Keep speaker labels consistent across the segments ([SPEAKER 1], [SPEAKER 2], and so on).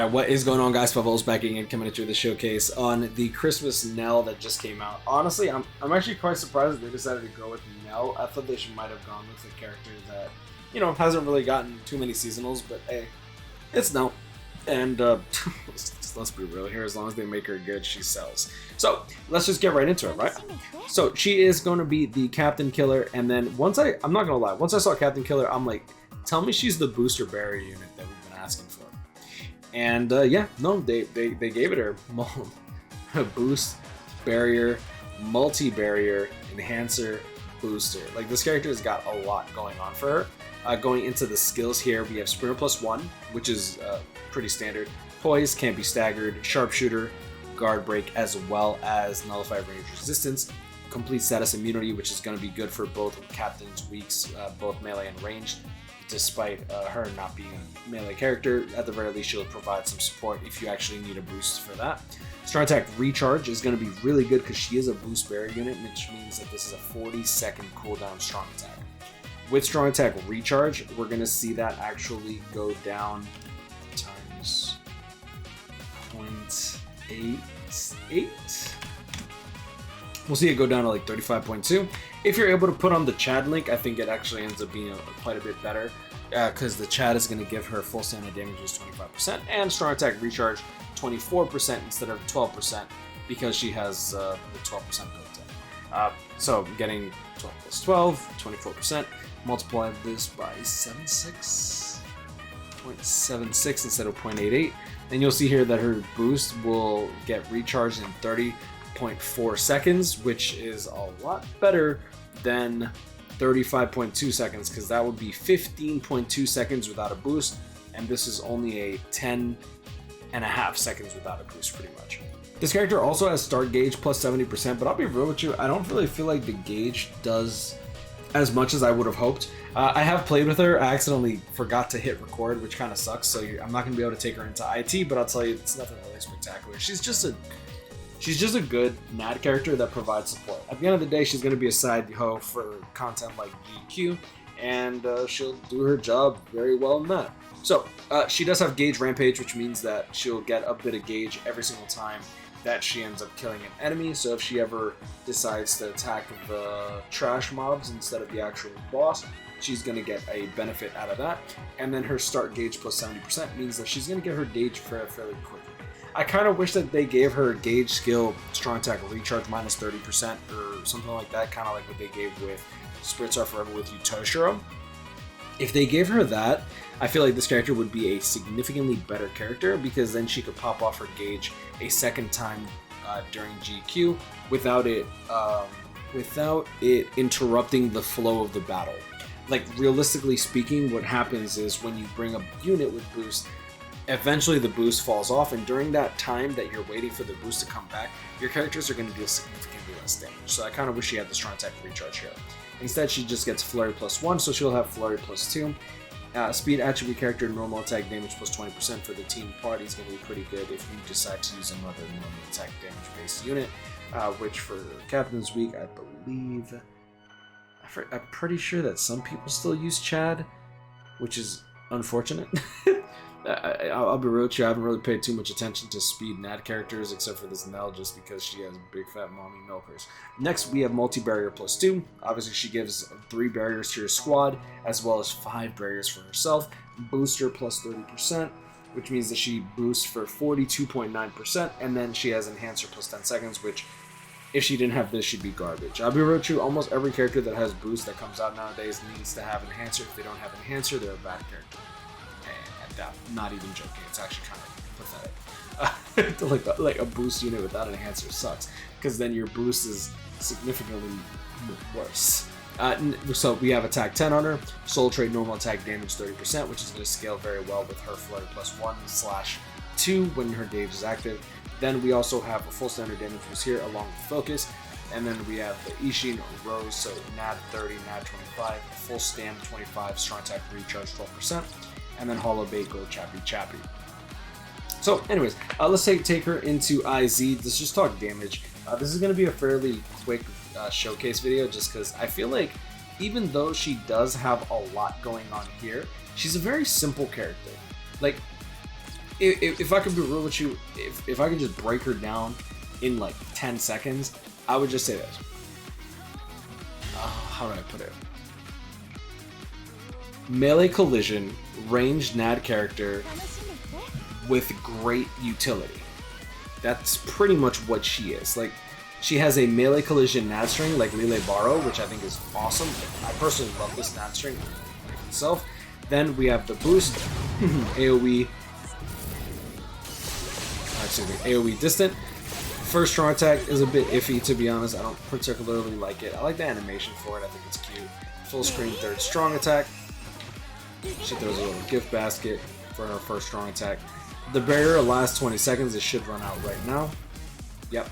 [SPEAKER 1] Alright, what is going on, guys? Pavel's back again, coming at you with the showcase on the Christmas Nell that just came out. Honestly, I'm actually quite surprised that they decided to go with Nell. I thought they might have gone with a character that, you know, hasn't really gotten too many seasonals, but hey, it's Nell. And let's be real here, as long as they make her good, she sells. So let's just get right into it, right? So she is going to be the Captain Killer, and then I'm not gonna lie, once I saw Captain Killer, I'm like, tell me she's the booster barrier unit that we've been asking for. And yeah, no, they gave it her boost, barrier, multi-barrier, enhancer, booster. Like, this character has got a lot going on for her. Going into the skills here, we have Sprinter +1, which is pretty standard. Poise, can't be staggered, Sharpshooter, Guard Break, as well as Nullify Range Resistance. Complete Status Immunity, which is going to be good for both Captain's weaks, both melee and ranged. Despite her not being a melee character, at the very least she'll provide some support if you actually need a boost for that. Strong Attack Recharge is going to be really good because she is a boost barrier unit, which means that this is a 40-second cooldown Strong Attack. With Strong Attack Recharge, we're going to see that actually go down times 0.88. We'll see it go down to like 35.2. If you're able to put on the Chad link, I think it actually ends up being quite a bit better because the Chad is going to give her full standard damages 25% and Strong Attack Recharge 24% instead of 12% because she has the 12% built in. So getting 12 plus 12, 24%. Multiply this by 0.76 instead of 0.88. And you'll see here that her boost will get recharged in 30.4 seconds, which is a lot better than 35.2 seconds, because that would be 15.2 seconds without a boost, and this is only a 10.5 seconds without a boost, pretty much. This character also has start gauge plus 70%, but I'll be real with you, I don't really feel like the gauge does as much as I would have hoped. I have played with her. I accidentally forgot to hit record, which kind of sucks, so I'm not going to be able to take her into IT, but I'll tell you, it's nothing really spectacular. She's just a good NAD character that provides support. At the end of the day, she's going to be a side hoe for content like GQ, and she'll do her job very well in that. So, she does have Gauge Rampage, which means that she'll get a bit of gauge every single time that she ends up killing an enemy. So if she ever decides to attack the trash mobs instead of the actual boss, she's going to get a benefit out of that. And then her start gauge plus 70% means that she's going to get her gauge fairly quickly. I kind of wish that they gave her gauge skill Strong Attack Recharge minus 30% or something like that, kind of like what they gave with Spirits Are Forever with Yutoshiro. If they gave her that, I feel like this character would be a significantly better character, because then she could pop off her gauge a second time during GQ without it interrupting the flow of the battle. Like, realistically speaking, what happens is when you bring a unit with boost, eventually the boost falls off, and during that time that you're waiting for the boost to come back, your characters are going to deal significantly less damage. So I kind of wish she had the Strong Attack Recharge here. Instead, she just gets Flurry +1, so she'll have Flurry +2. Speed attribute character, normal attack damage plus 20% for the team party is going to be pretty good if you decide to use another normal attack damage based unit, which for Captain's Week, I believe, I'm pretty sure that some people still use Chad, which is unfortunate. I'll be real with you, I haven't really paid too much attention to speed NAD characters except for this Nell, just because she has big fat mommy milkers. Next, we have multi-barrier +2. Obviously, she gives 3 barriers to your squad, as well as 5 barriers for herself. Booster plus 30%, which means that she boosts for 42.9%, and then she has Enhancer plus 10 seconds, which, if she didn't have this, she'd be garbage. I'll be real with you, almost every character that has boost that comes out nowadays needs to have Enhancer. If they don't have Enhancer, they're a bad character. I'm not even joking, it's actually kind of pathetic. like a boost unit without an enhancer sucks, because then your boost is significantly worse. So we have attack 10 on her, Soul Trade normal attack damage 30%, which is going to scale very well with her Flurry +1/2 when her gauge is active. Then we also have a full standard damage boost here along with Focus. And then we have the Ishin Rose, so NAD 30, NAD 25, full stand 25, Strong Attack Recharge 12%. And then Hollow Bait Go Chappy. So anyways, let's take her into IZ. Let's just talk damage. This is going to be a fairly quick showcase video, just because I feel like even though she does have a lot going on here, she's a very simple character. Like, if I could be real with you, if I could just break her down in like 10 seconds, I would just say this. How do I put it? Melee collision, ranged NAD character with great utility. That's pretty much what she is. Like, she has a melee collision NAD string like Lile Baro, which I think is awesome. I personally love this NAD string itself. Then we have the boost, AoE, AoE distant. First strong attack is a bit iffy, to be honest. I don't particularly like it. I like the animation for it. I think it's cute. Full screen third strong attack. She throws a little gift basket for her first strong attack. The barrier lasts 20 seconds. It should run out right now. Yep.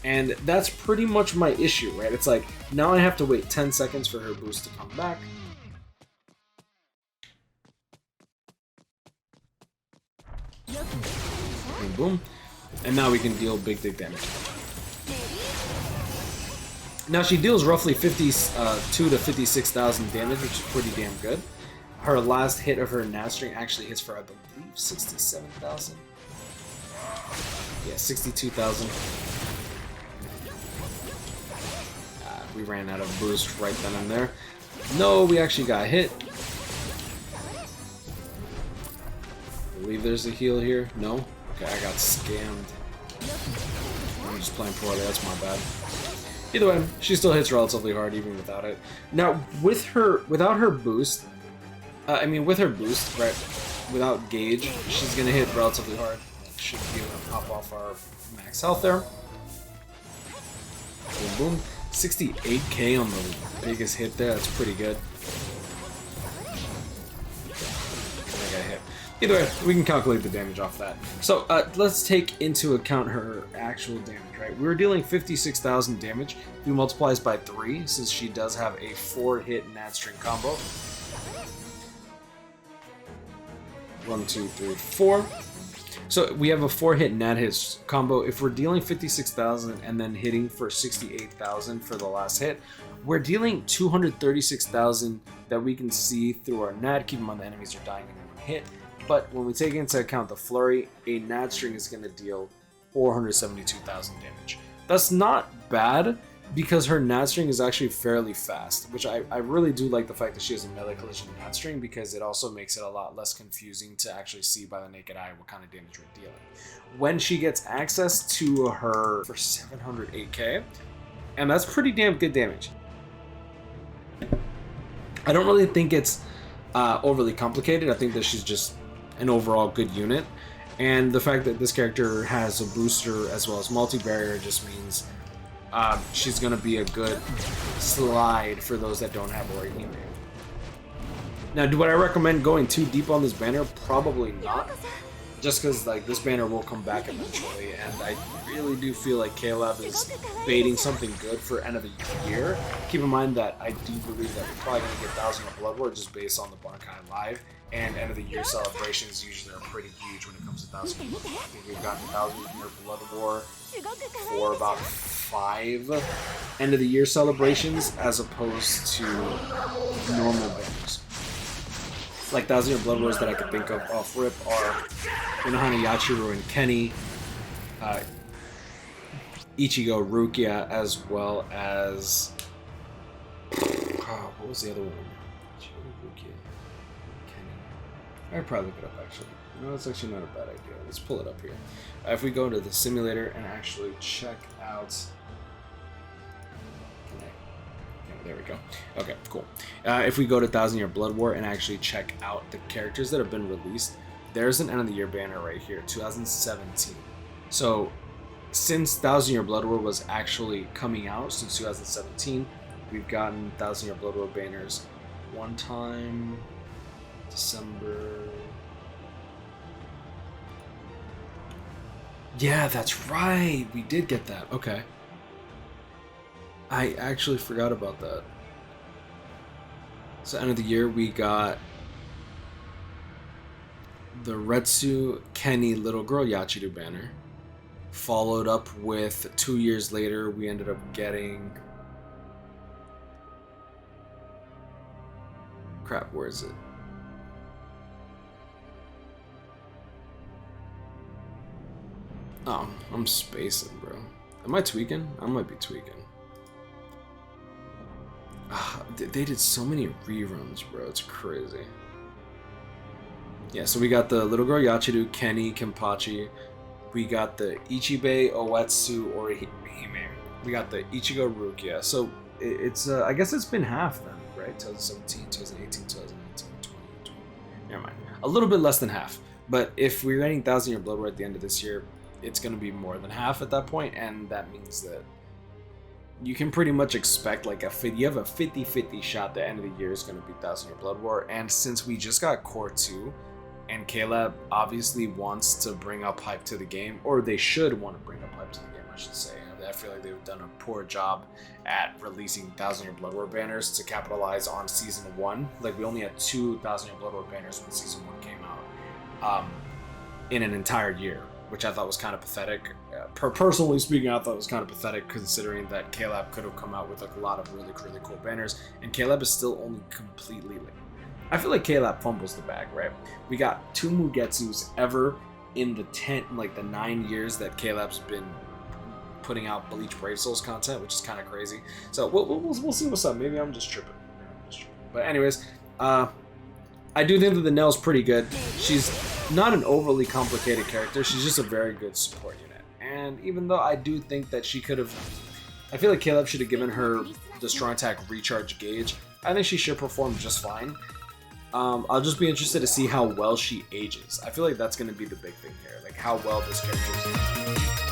[SPEAKER 1] And that's pretty much my issue, right? It's like, now I have to wait 10 seconds for her boost to come back. Boom, boom. And now we can deal big damage. Now she deals roughly 52 to 56,000 damage, which is pretty damn good. Her last hit of her NAD string actually hits for, I believe, 67,000. Yeah, 62,000. We ran out of boost right then and there. No, we actually got hit. I believe there's a heal here. No? Okay, I got scammed. I'm just playing poorly, that's my bad. Either way, she still hits relatively hard even without it. Now, without her boost, right, without gauge, she's gonna hit relatively hard. Should be able to pop off our max health there. Boom, boom. 68k on the biggest hit there, that's pretty good. I got hit. Either way, we can calculate the damage off that. So let's take into account her actual damage, right? We were dealing 56,000 damage. If we multiply this by 3, since she does have a 4-hit NAD string combo. 1, 2, 3, 4. So we have a 4-hit NAD hits combo. If we're dealing 56,000 and then hitting for 68,000 for the last hit, we're dealing 236,000 that we can see through our NAD. Keep in mind the enemies are dying in one hit. But when we take into account the flurry, a NAD string is going to deal 472,000 damage. That's not bad, because her NAD string is actually fairly fast, which I really do like the fact that she has a melee collision NAD string, because it also makes it a lot less confusing to actually see by the naked eye what kind of damage we're dealing. When she gets access to her for 708k, and that's pretty damn good damage. I don't really think it's overly complicated. I think that she's just an overall good unit, and the fact that this character has a booster as well as multi-barrier just means she's going to be a good slide for those that don't have Orihime. Now, do I recommend going too deep on this banner? Probably not. Just because like this banner will come back eventually, and I really do feel like Caleb is baiting something good for end of the year. Keep in mind that I do believe that we're probably going to get 1,000 of Blood War just based on the Bankai Live, and end of the year celebrations usually are pretty huge when it comes to 1,000 of Blood War. I think we've gotten 1,000 of Blood War for about 5 end of the year celebrations as opposed to normal banners. Like 1,000 year Blood Wars that I could think of off rip are Inohana Yachiru and Kenny, Ichigo Rukia, as well as what was the other one? Ichigo Rukia, Kenny. I'd probably look it up actually. No, it's actually not a bad idea. Let's pull it up here. If we go into the simulator and actually check out. There we go. Okay, cool. If we go to 1,000 Year Blood War and actually check out the characters that have been released, there's an end of the year banner right here, 2017. So since 1,000 Year Blood War was actually coming out, since 2017, we've gotten 1,000 Year Blood War banners one time, December. Yeah, that's right. We did get that. Okay. I actually forgot about that. So end of the year we got the Retsu Kenny Little Girl Yachiru banner. Followed up with 2 years later we ended up getting... Crap, where is it? Oh, I'm spacing, bro. Am I tweaking? I might be tweaking. They did so many reruns, bro. It's crazy. Yeah, so we got the Little Girl Yachiru, Kenny, Kenpachi. We got the Ichibei, Oetsu, Orihime. We got the Ichigo Rukia. So it's, I guess it's been half then, right? 2017, 2018, 2019, 2020. Never mind. A little bit less than half. But if we're getting 1,000 Year Blood War at the end of this year, it's going to be more than half at that point, and that means that you can pretty much expect like you have a 50-50 shot the end of the year is going to be 1,000 Year Blood War. And since we just got Core 2, and K-Lab obviously wants to bring up hype to the game, or they should want to bring up hype to the game, I should say. I feel like they've done a poor job at releasing 1,000 Year Blood War banners to capitalize on Season 1. Like, we only had 2 1,000 Year Blood War banners when Season 1 came out in an entire year, which I thought was kind of pathetic. Personally speaking, I thought it was kind of pathetic considering that K-Lab could have come out with like a lot of really cool banners, and K-Lab is still only completely late. I feel like K-Lab fumbles the bag, right? We got 2 Mugetsus ever in the 9 years that K-Lab's been putting out Bleach Brave Souls content, which is kind of crazy. So we'll see what's up. Maybe I'm just tripping. But anyways, I do think that the Nell's pretty good. She's not an overly complicated character. She's just a very good support unit. And even though I do think that she could have, I feel like Caleb should have given her the strong attack recharge gauge. I think she should perform just fine. I'll just be interested to see how well she ages. I feel like that's going to be the big thing here, like how well this character is.